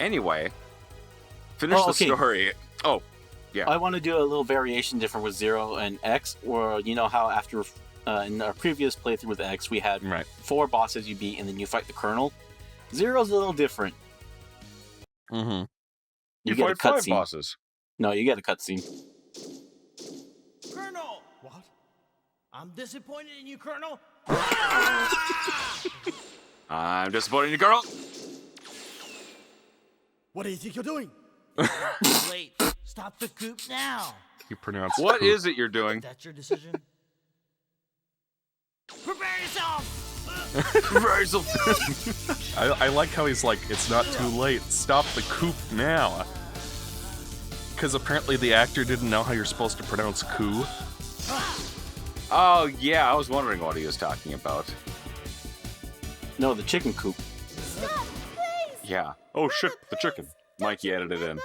Anyway, finish the story. Oh, yeah. I want to do a little variation different with Zero and X, or you know how after in our previous playthrough with X, we had 4 bosses you beat and then you fight the Colonel. Zero's a little different. Mm-hmm. You get fight 5 bosses. No, you get a cutscene. Colonel! What? I'm disappointed in you, Colonel. I'm disappointed in you, girl. What do you think you're doing? Wait, stop the coup now. You pronounce What coup. is it you're doing? That's your decision. Prepare yourself! Prepare yourself. I like how he's like, it's not too late. Stop the coup now. Because apparently the actor didn't know how you're supposed to pronounce coup. Oh, yeah, I was wondering what he was talking about. No, the chicken coop. Stop, please! Yeah. Oh, shit, the chicken. Mikey added it in.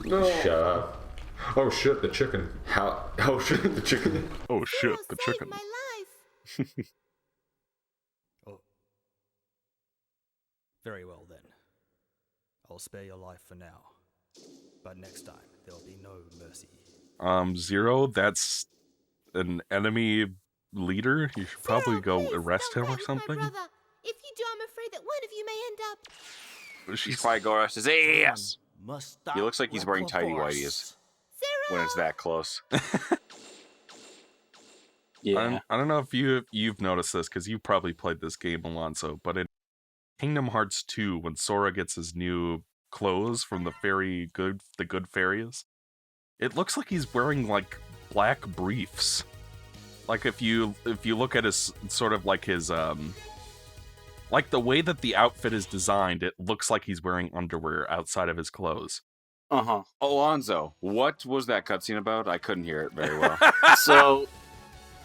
No. Shut up. Oh, shit, the chicken. How? Oh, shit, the chicken. Oh, shit, the chicken. My life. Oh. Very well, then. I'll spare your life for now. But next time, there'll be no mercy. Zero, that's an enemy leader. You should probably go arrest him or something. My brother. If you do, I'm afraid that one of you may end up. She's probably go arrest his ass. Must He looks like he's wearing tidy whities when it's that close. Yeah. I don't know if you've noticed this, because you've probably played this game, Alonso, but in Kingdom Hearts 2, when Sora gets his new clothes from the good fairies, it looks like he's wearing like black briefs. Like if you look at his sort of like his like the way that the outfit is designed, it looks like he's wearing underwear outside of his clothes. Uh-huh. Alonzo, what was that cutscene about? I couldn't hear it very well. So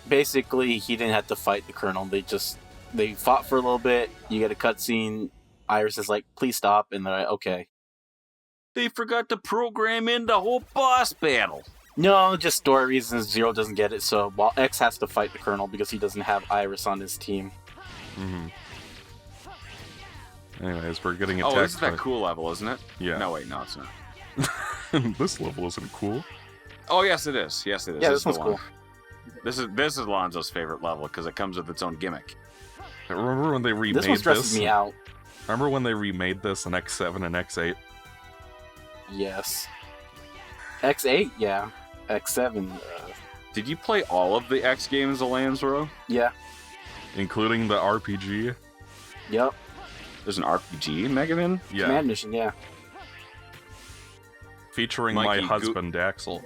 basically he didn't have to fight the Colonel. They fought for a little bit. You get a cutscene. Iris is like, please stop, and they're like, okay. They forgot to program in the whole boss battle. No, just story reasons. Zero doesn't get it, so while X has to fight the Colonel because he doesn't have Iris on his team. Mm-hmm. Anyways, we're getting attacked. Oh, this is that cool level, isn't it? Yeah. No, wait, no, it's not. This level isn't cool. Oh, yes, it is. Yes, it is. Yeah, this one's cool. This is Alonzo's favorite level because it comes with its own gimmick. Remember when they remade this one stresses me out. Remember when they remade this in X7 and X8? Yes. X8, yeah. X7. Did you play all of the X games, Alonzo? Yeah. Including the RPG? Yep. There's an RPG in Mega Man? Yeah. Command Mission, yeah. Featuring Mikey, my husband, Axel.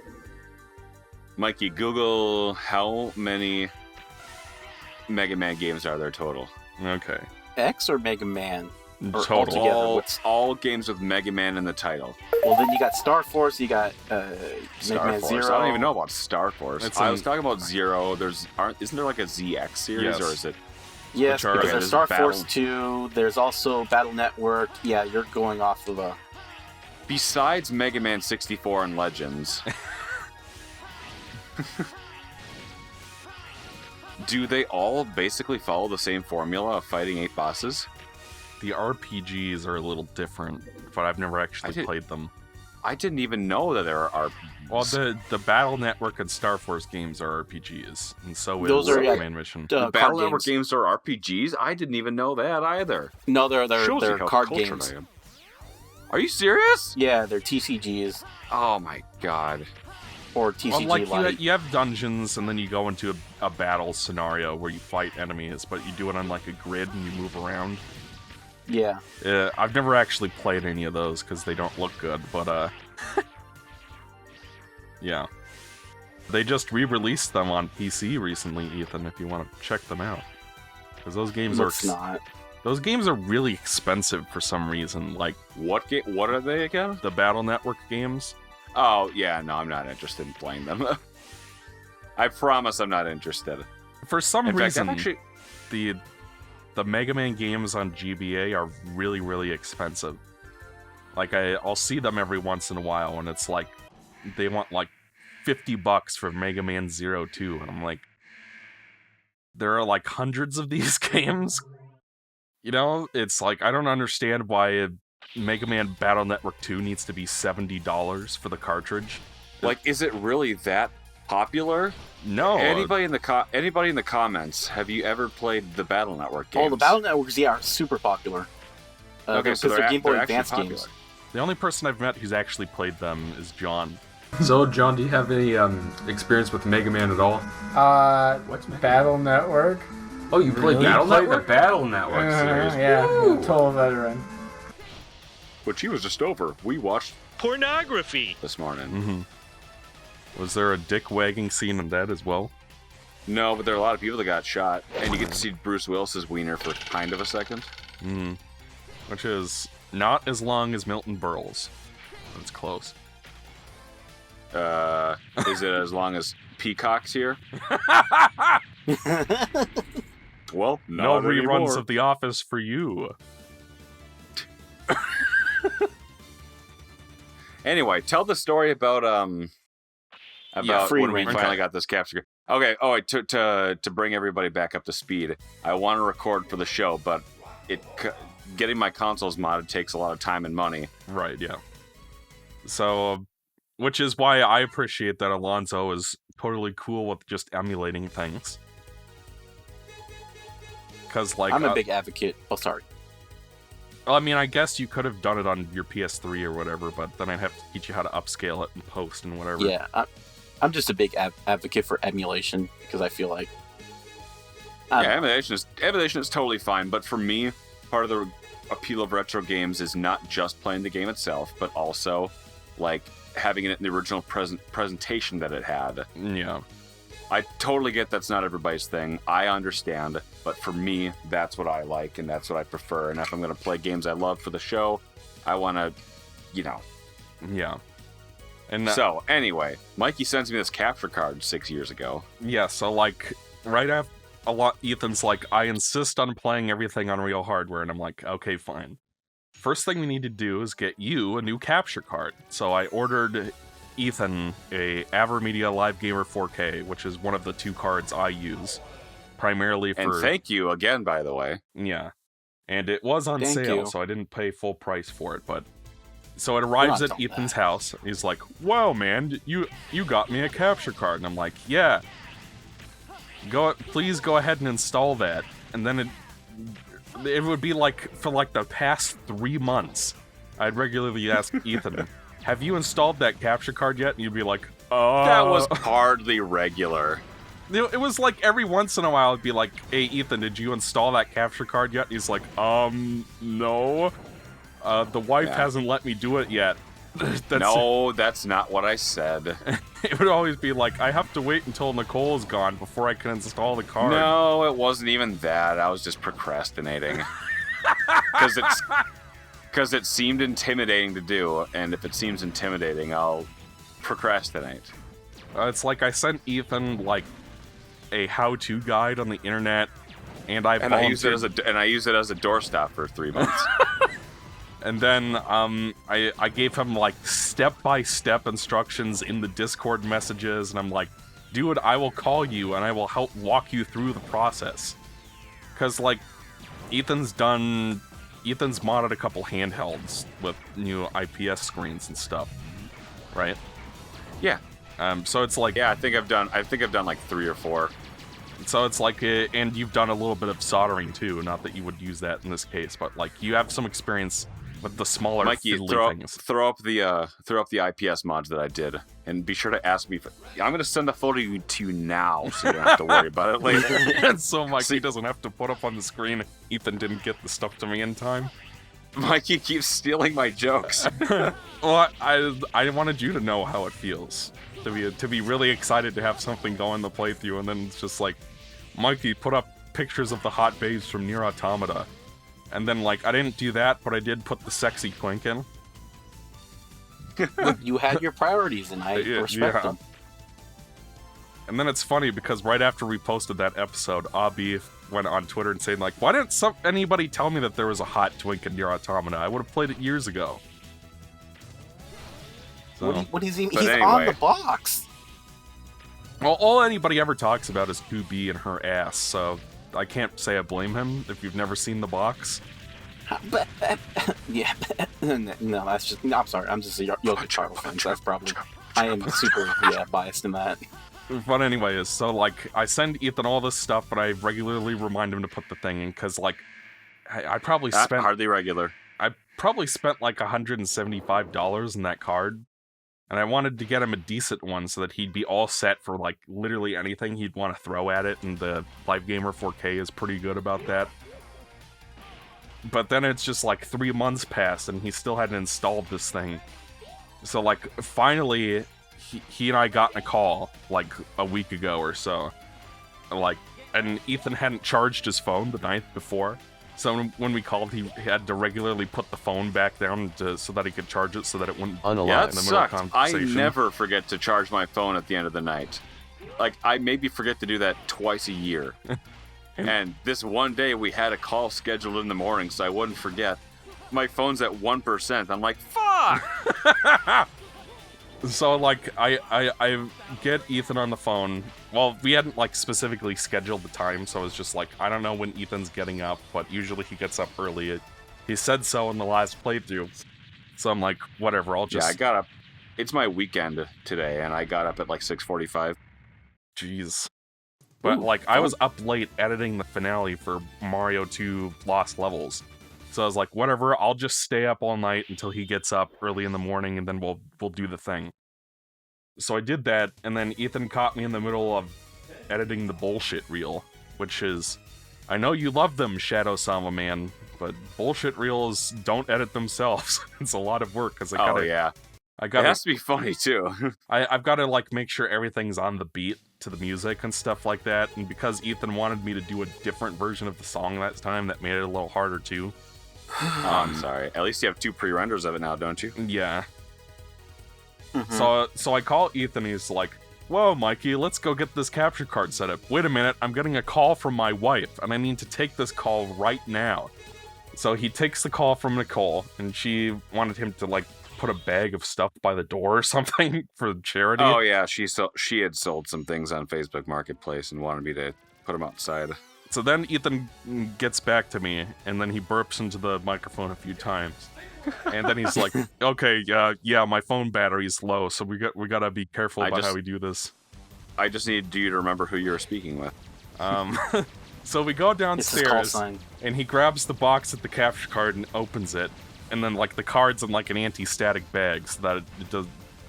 Mikey, Google how many Mega Man games are there total? Okay. X or Mega Man? Or Total. altogether? All games with Mega Man in the title. Well, then you got Star Force, you got Mega Man Force. Zero. I don't even know about Star Force. It's I was talking about Zero. Isn't there like a ZX series, Yes. or is it? Yes, Which are- because Okay, there's there's Star Battle- Force 2, there's also Battle Network. Yeah, you're going off of a... Besides Mega Man 64 and Legends, do they all basically follow the same formula of fighting 8 bosses? The RPGs are a little different, but I've never actually I played them. I didn't even know that there are Well, the Battle Network and Star Force games are RPGs, and so Those is are, yeah, Command Mission. Battle card Network games. games are RPGs? I didn't even know that either. No, they're Shows you how card cultured games. I am. Are you serious? Yeah, they're TCGs. Oh my god. Or TCG Well, like Lite. you have dungeons, and then you go into a battle scenario where you fight enemies, but you do it on like a grid and you move around. Yeah. I've never actually played any of those because they don't look good, but yeah. They just re-released them on PC recently, Ethan, if you want to check them out. Because those games those games are really expensive for some reason, like What are they again? the Battle Network games. Oh, yeah, no, I'm not interested in playing them. I promise I'm not interested. For some In fact, reason, I'm actually... the Mega Man games on GBA are really, really expensive. Like, I'll see them every once in a while, and it's like, they want like $50 for Mega Man 02, and I'm like, there are like hundreds of these games? You know, it's like, I don't understand why Mega Man Battle Network 2 needs to be $70 for the cartridge. Like, is it really that popular? No. Anybody in the comments, have you ever played the Battle Network games? Oh, the Battle Networks, yeah, are super popular. Okay, so they're Game Boy actually Advance popular. games. The only person I've met who's actually played them is John. So, John, do you have any experience with Mega Man at all? What's Battle Network? Oh, you played Battle Network? The Battle Network series. Yeah, total veteran. Which he was just over. We watched pornography this morning. Mm-hmm. Was there a dick wagging scene in that as well? No, but there are a lot of people that got shot, and you get to see Bruce Willis's wiener for kind of a second. Mm-hmm. Which is not as long as Milton Berle's. But it's close. Is it as long as Peacock's here? Well, no reruns anymore. of The Office for you. Anyway, tell the story about when we finally got this capture. Okay. Oh, to bring everybody back up to speed, I want to record for the show, but getting my consoles modded takes a lot of time and money. Right. Yeah. So, which is why I appreciate that Alonso is totally cool with just emulating things. Because, like, I'm a big advocate. Oh, sorry. Well, I mean, I guess you could have done it on your PS3 or whatever, but then I'd have to teach you how to upscale it and post and whatever. Yeah, I'm just a big advocate for emulation because I feel like. Emulation is totally fine, but for me, part of the appeal of retro games is not just playing the game itself, but also like having it in the original presentation that it had. Yeah. I totally get that's not everybody's thing. I understand, but for me, that's what I like and that's what I prefer. And if I'm going to play games I love for the show, I want to, Yeah. And so anyway, Mikey sends me this capture card 6 years ago. Yeah. So like right after Ethan's like, I insist on playing everything on real hardware, and I'm like, okay, fine. First thing we need to do is get you a new capture card. So I ordered Ethan a AverMedia Live Gamer 4K, which is one of the two cards I use primarily for. And thank you again, by the way. Yeah, and it was on sale, so I didn't pay full price for it. But so it arrives at Ethan's house. He's like, "Wow, man, you got me a capture card," and I'm like, "Yeah, please go ahead and install that." And then it would be like for like the past 3 months, I'd regularly ask Ethan, have you installed that capture card yet? And you'd be like, That was hardly regular. It was like every once in a while, I'd be like, hey, Ethan, did you install that capture card yet? And he's like, no. The wife hasn't let me do it yet. No, that's not what I said. It would always be like, I have to wait until Nicole is gone before I can install the card. No, it wasn't even that. I was just procrastinating. Because it seemed intimidating to do, and if it seems intimidating, I'll procrastinate. It's like I sent Ethan like a how-to guide on the internet, and I used it as a doorstop for 3 months. And then I gave him like step-by-step instructions in the Discord messages, and I'm like, dude, I will call you and I will help walk you through the process. Because like Ethan's modded a couple handhelds with new IPS screens and stuff, right? Yeah. So it's like I think I've done like 3 or 4. So it's like, and you've done a little bit of soldering too. Not that you would use that in this case, but like you have some experience with the smaller Mikey, things. Throw up the IPS mods that I did, and be sure to ask me. I'm gonna send a photo to you now, so you don't have to worry about it later. And so Mikey doesn't have to put up on the screen. Ethan didn't get the stuff to me in time. Mikey keeps stealing my jokes. Well, I wanted you to know how it feels to be really excited to have something go in the playthrough, and then it's just like, Mikey, put up pictures of the hot babes from Nier Automata. And then, like, I didn't do that, but I did put the sexy twink in. You had your priorities, and I respect them. And then it's funny, because right after we posted that episode, Abi went on Twitter and saying, like, why didn't anybody tell me that there was a hot twink in Nier Automata? I would have played it years ago. So, what does he mean? He's on the box! Well, all anybody ever talks about is 2B and her ass, so I can't say I blame him if you've never seen the box. Yeah, no, that's just. No, I'm sorry, I'm just a Jokic Charles fan. So that's probably. I am super biased in that. But anyways, so like I send Ethan all this stuff, but I regularly remind him to put the thing in because like I probably spent hardly regular. I probably spent like $175 in that card, and I wanted to get him a decent one so that he'd be all set for like literally anything he'd want to throw at it, and the Live Gamer 4K is pretty good about that. But then it's just like 3 months passed, and he still hadn't installed this thing. So like finally, he and I got in a call like a week ago or so, like, and Ethan hadn't charged his phone the night before. So when we called, he had to regularly put the phone back down so that he could charge it so that it wouldn't yeah, that in the middle of sucked. conversation. I never forget to charge my phone at the end of the night. Like, I maybe forget to do that twice a year. And this one day we had a call scheduled in the morning, so I wouldn't forget. My phone's at 1%. I'm like, fuck! So, like, I get Ethan on the phone. Well, we hadn't, like, specifically scheduled the time, so I was just like, I don't know when Ethan's getting up, but usually he gets up early. He said so in the last playthrough. So I'm like, whatever, I'll just... Yeah, I got up. It's my weekend today, and I got up at, like, 6:45. Jeez. But, like, I was up late editing the finale for Mario 2 Lost Levels. So I was like, whatever, I'll just stay up all night until he gets up early in the morning, and then we'll do the thing. So I did that, and then Ethan caught me in the middle of editing the bullshit reel, which is, I know you love them, Shadow Sama Man, but bullshit reels don't edit themselves. It's a lot of work, because I gotta... Oh, yeah. It has to be funny, too. I've got to, like, make sure everything's on the beat to the music and stuff like that, and because Ethan wanted me to do a different version of the song that time, that made it a little harder, too. I'm sorry. At least you have 2 pre-renders of it now, don't you? Yeah. So I call Ethan, he's like, whoa, Mikey, let's go get this capture card set up. Wait a minute, I'm getting a call from my wife, and I need to take this call right now. So he takes the call from Nicole, and she wanted him to, like, put a bag of stuff by the door or something for charity. Oh, yeah, she had sold some things on Facebook Marketplace and wanted me to put them outside. So then Ethan gets back to me, and then he burps into the microphone a few times. And then he's like, okay, yeah, my phone battery's low, so we gotta be careful about how we do this. I just need you to remember who you're speaking with. So we go downstairs, and he grabs the box at the capture card and opens it, and then, like, the card's in, like, an anti-static bag so that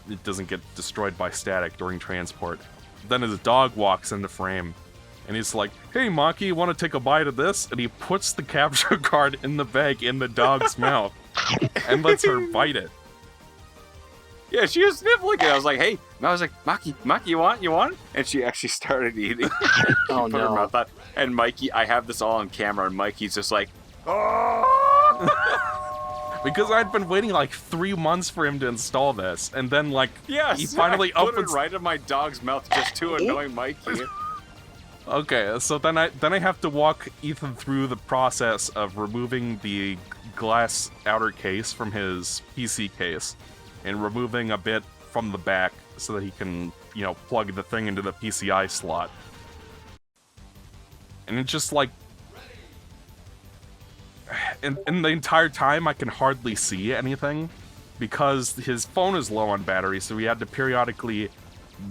it doesn't get destroyed by static during transport. Then his dog walks into frame, and he's like, hey, Maki, you want to take a bite of this? And he puts the capture card in the bag in the dog's mouth and lets her bite it. Yeah, she was sniffling it. I was like, hey. And I was like, Maki, you want? And she actually started eating. Oh, put her no. mouth out. And Mikey, I have this all on camera, and Mikey's just like, oh! Because I'd been waiting like 3 months for him to install this, and then, like, yes, he finally I put opens it right in my dog's mouth just to annoy Mikey. Okay, so then I have to walk Ethan through the process of removing the glass outer case from his PC case and removing a bit from the back so that he can, you know, plug the thing into the PCI slot. And it's just like... And the entire time I can hardly see anything because his phone is low on battery, so we had to periodically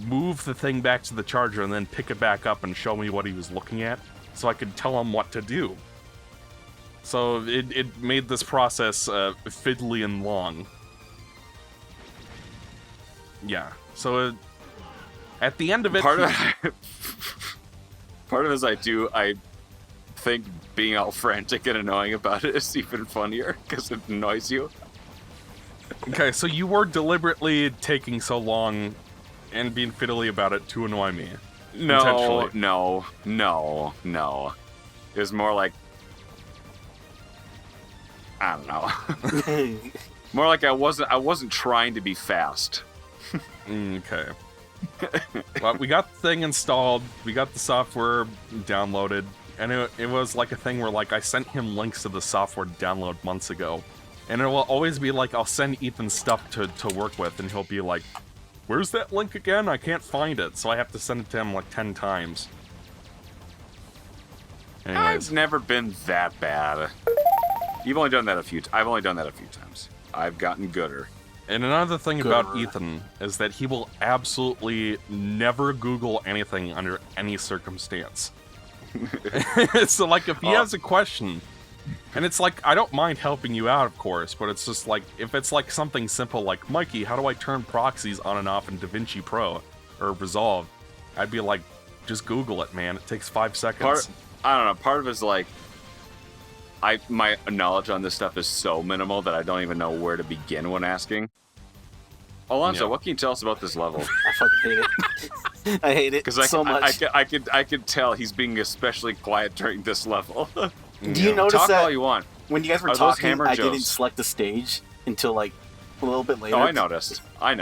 move the thing back to the charger and then pick it back up and show me what he was looking at so I could tell him what to do. So it made this process fiddly and long. Yeah, so at the end of it... Part of it is I think being all frantic and annoying about it is even funnier because it annoys you. Okay, so you were deliberately taking so long and being fiddly about it to annoy me. No. It was more like, I don't know. More like I wasn't trying to be fast. Okay. Well, we got the thing installed, we got the software downloaded, and it was like a thing where, like, I sent him links to the software to download months ago. And it will always be like, I'll send Ethan stuff to work with, and he'll be like, where's that link again? I can't find it. So I have to send it to him like 10 times. Anyways. I've never been that bad. You've only done that a few. I've only done that a few times. I've gotten gooder. And another thing about Ethan is that he will absolutely never Google anything under any circumstance. So, like, if he has a question, and it's like, I don't mind helping you out, of course, but it's just like, if it's like something simple like, Mikey, how do I turn proxies on and off in DaVinci Pro or Resolve? I'd be like, just Google it, man. It takes 5 seconds. I don't know. Part of it is like, my knowledge on this stuff is so minimal that I don't even know where to begin when asking. Alonso, what can you tell us about this level? I fucking hate it. I hate it so much. I could tell he's being especially quiet during this level. Do you notice Talk that all you want. when you guys were talking, I didn't select the stage until like a little bit later? Oh, I noticed. I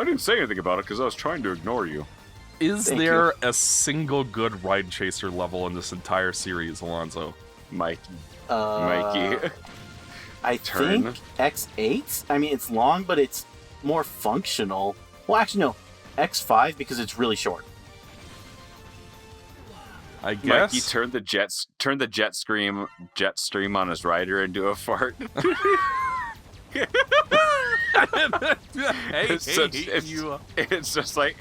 didn't say anything about it because I was trying to ignore you. Is there a single good Ride Chaser level in this entire series, Alonso? Mikey. I think X8? I mean, it's long, but it's more functional. Well, actually, no. X5 because it's really short. I guess. Mikey turned the jet stream on his rider into a fart. It's just like.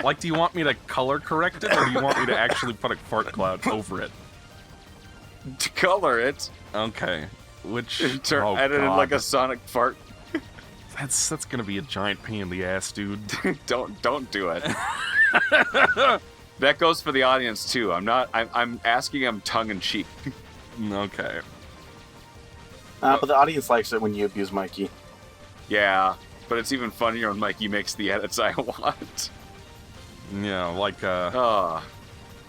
Like, do you want me to color correct it, or do you want me to actually put a fart cloud over it? To color it. Okay. Which edit it like a sonic fart. That's gonna be a giant pain in the ass, dude. Don't do it. That goes for the audience too. I'm asking him tongue in cheek. Okay. But the audience likes it when you abuse Mikey. Yeah, but it's even funnier when Mikey makes the edits I want. Yeah, like I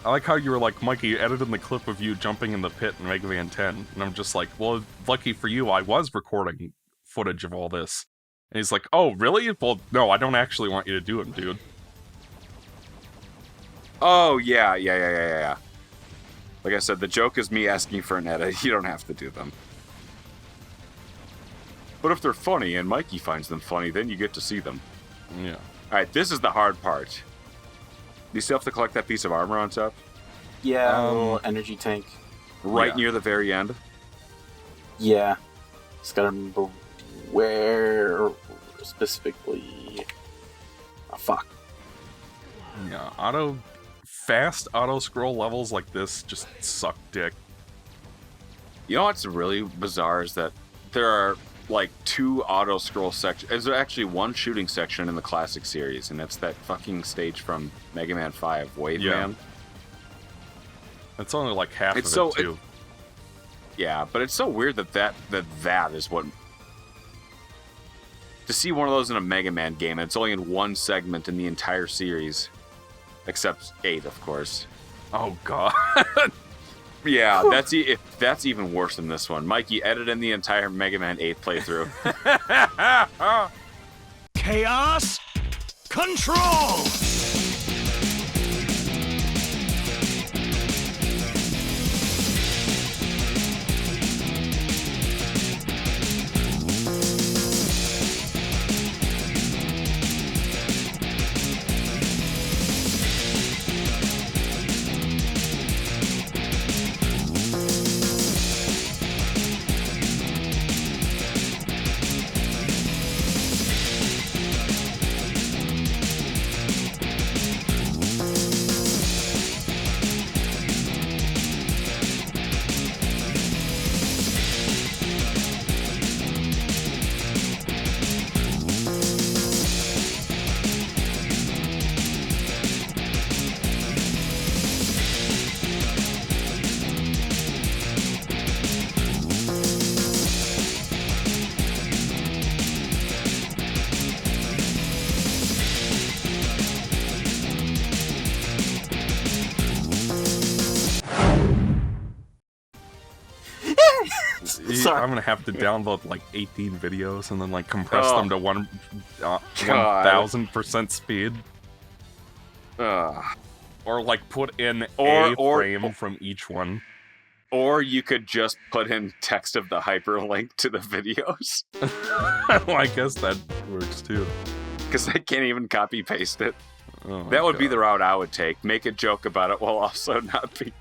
like how you were like, Mikey, edited the clip of you jumping in the pit in Mega Man 10. And I'm just like, well, lucky for you, I was recording footage of all this. And he's like, oh, really? Well, no, I don't actually want you to do it, dude. Oh, yeah. Like I said, the joke is me asking for an edit. You don't have to do them. But if they're funny and Mikey finds them funny, then you get to see them. Yeah. Alright, this is the hard part. Do you still have to collect that piece of armor on top? Yeah, a little energy tank. Right near the very end? Yeah. Just gotta remember where specifically. Oh, fuck. Yeah, fast auto-scroll levels like this just suck dick. You know what's really bizarre is that there are like 2 auto-scroll sections. There's actually 1 shooting section in the classic series, and it's that fucking stage from Mega Man 5, Wave Man. It's only like half of it, too. Yeah, but it's so weird that is what... To see one of those in a Mega Man game, and it's only in 1 segment in the entire series. Except 8, of course. Oh, God. Yeah, that's even worse than this one. Mikey, edit in the entire Mega Man 8 playthrough. Chaos Control! Sorry. I'm gonna have to download like 18 videos and then like compress them to 1000% speed. Or like put in a frame from each one. Or you could just put in text of the hyperlink to the videos. Well, I guess that works too. Because I can't even copy paste it. That would be the route I would take. Make a joke about it while also not be